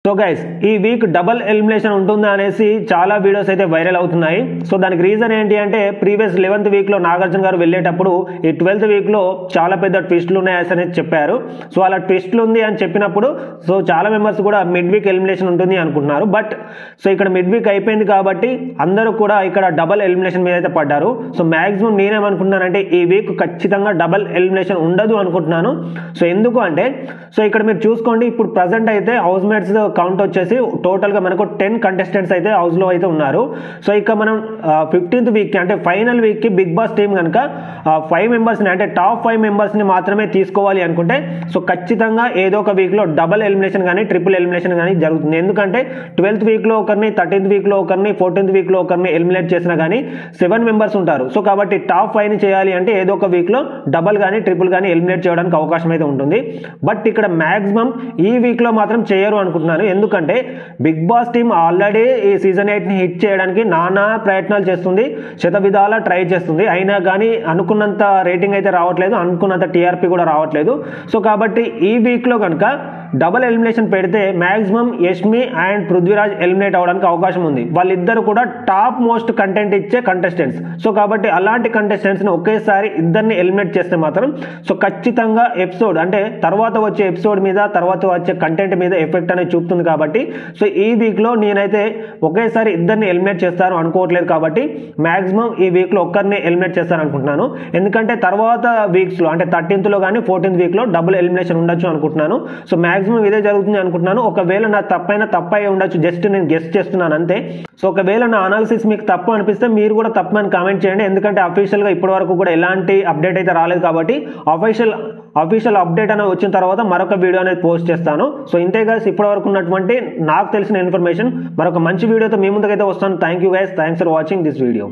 So guys ఈ week double elimination ఉంటుందా అనేసి చాలా వీడియోస్ అయితే వైరల్ అవుతున్నాయి. సో దానికి రీజన్ ఏంటి అంటే ప్రీవియస్ 11th వీక్ లో నాగార్జున గారు వెళ్ళేటప్పుడు ఈ 12th వీక్ లో చాలా పెద్ద ట్విస్టులు ఉన్నాయని చెప్పారు. సో అలా ట్విస్టులు ఉంది అని చెప్పినప్పుడు సో చాలా మెంబర్స్ కూడా మిడ్ వీక్ ఎలిమినేషన్ ఉంటుంది అనుకుంటున్నారు. బట్ సో ఇక్కడ మిడ్ వీక్ అయిపోయింది కాబట్టి అందరూ కూడా ఇక్కడ డబుల్ ఎలిమినేషన్ మీద అయితే పడ్డారు. సో మాక్సిమం నేనేమనుకుంటున్నానంటే ఈ వీక్ ఖచ్చితంగా డబుల్ ఎలిమినేషన్ ఉండదు అనుకుంటున్నాను. సో ఎందుకు అంటే సో ఇక్కడ మీరు చూసుకోండి, ఇప్పుడు ప్రజెంట్ అయితే హౌస్ మేట్స్ కౌంట్ వచ్చేసి టోటల్ గా మనకు 10 కంటెస్టెంట్స్ అయితే హౌస్ లో అయితే ఉన్నారు. సో ఇక మనం 15th వీక్ కి అంటే ఫైనల్ వీక్ కి బిగ్ బాస్ టీమ్ కనుక 5 మెంబర్స్ ని అంటే టాప్ 5 మెంబర్స్ ని మాత్రమే తీసుకోవాలి అనుకుంటే సో ఖచ్చితంగా ఏదో ఒక వీక్ లో డబుల్ ఎలిమినేషన్ కానీ ట్రిపుల్ ఎలిమినేషన్ కానీ జరుగుతుంది. ఎందుకంటే 12th వీక్ లో ఒకరిని, 13th వీక్ లో ఒకరిని, 14th వీక్ లో ఒకరిని ఎలిమినేట్ చేసినా కానీ 7 మెంబర్స్ ఉంటారు. సో కాబట్టి టాప్ 5 ని చేయాలి అంటే ఏదో ఒక వీక్ లో డబుల్ కానీ ట్రిపుల్ కానీ ఎలిమినేట్ చేయడానికి అవకాశం అయితే ఉంటుంది. బట్ ఇక్కడ మాక్సిమం ఈ వీక్ లో మాత్రం చేయరు అనుకుంటున్నాను. ఎందుకంటే బిగ్ బాస్ టీమ్ ఆల్రెడీ ఈ సీజన్ 8 ని హిట్ చేయడానికి నానా ప్రయత్నాలు చేస్తుంది, శత విధాలా ట్రై చేస్తుంది. అయినా కానీ అనుకున్నంత రేటింగ్ అయితే రావట్లేదు, అనుకున్నంత టీఆర్పీ కూడా రావట్లేదు. సో కాబట్టి ఈ వీక్ లో కనుక డబుల్ ఎలిమినేషన్ పెడితే maximum Yashmi and Prithviraj eliminate అవడానికి అవకాశం ఉంది. వాళ్ళిద్దరు కూడా టాప్ మోస్ట్ కంటెంట్ ఇచ్చే కంటెస్టెంట్స్. సో కాబట్టి అలాంటి కంటెస్టెంట్స్ ని ఒకేసారి ఇద్దరిని ఎలిమినేట్ చేస్తే మాత్రం సో ఖచ్చితంగా ఎపిసోడ్ అంటే తర్వాత వచ్చే ఎపిసోడ్ మీద, తర్వాత వచ్చే కంటెంట్ మీద ఎఫెక్ట్ అనేది చూపుతుంది. కాబట్టి సో ఈ వీక్ లో నేనైతే ఒకేసారి ఇద్దరిని ఎలిమినేట్ చేస్తాను అనుకోవట్లేదు. కాబట్టి మాక్సిమం ఈ వీక్ లో ఒక్కరిని ఎలిమినేట్ చేస్తాను అనుకుంటున్నాను. ఎందుకంటే తర్వాత వీక్స్ లో అంటే 13th లో కానీ 14th వీక్ లో డబుల్ ఎలిమినేషన్ ఉండొచ్చు అనుకుంటున్నాను. సో మాక్సిమం ఇదే జరుగుతుంది అనుకుంటున్నాను. ఒకవేళ నా తప్పై ఉండొచ్చు, జస్ట్ నేను గెస్ట్ చేస్తున్నాను అంతే. సో ఒకవేళ నా అనాలిసిస్ మీకు తప్పు అనిపిస్తే మీరు కూడా తప్పని కామెంట్ చేయండి. ఎందుకంటే అఫీషియల్ గా ఇప్పటి వరకు కూడా ఎలాంటి అప్డేట్ అయితే రాలేదు. కాబట్టి అఫీషియల్ అప్డేట్ అనేది వచ్చిన తర్వాత మరొక వీడియో అనేది పోస్ట్ చేస్తాను. సో ఇంతే గైస్ ఇప్పటి వరకు ఉన్నటువంటి నాకు తెలిసిన ఇన్ఫర్మేషన్. మరొక మంచి వీడియోతో మీ ముందుకైతే వస్తాను. Thank you guys, thanks for watching this video.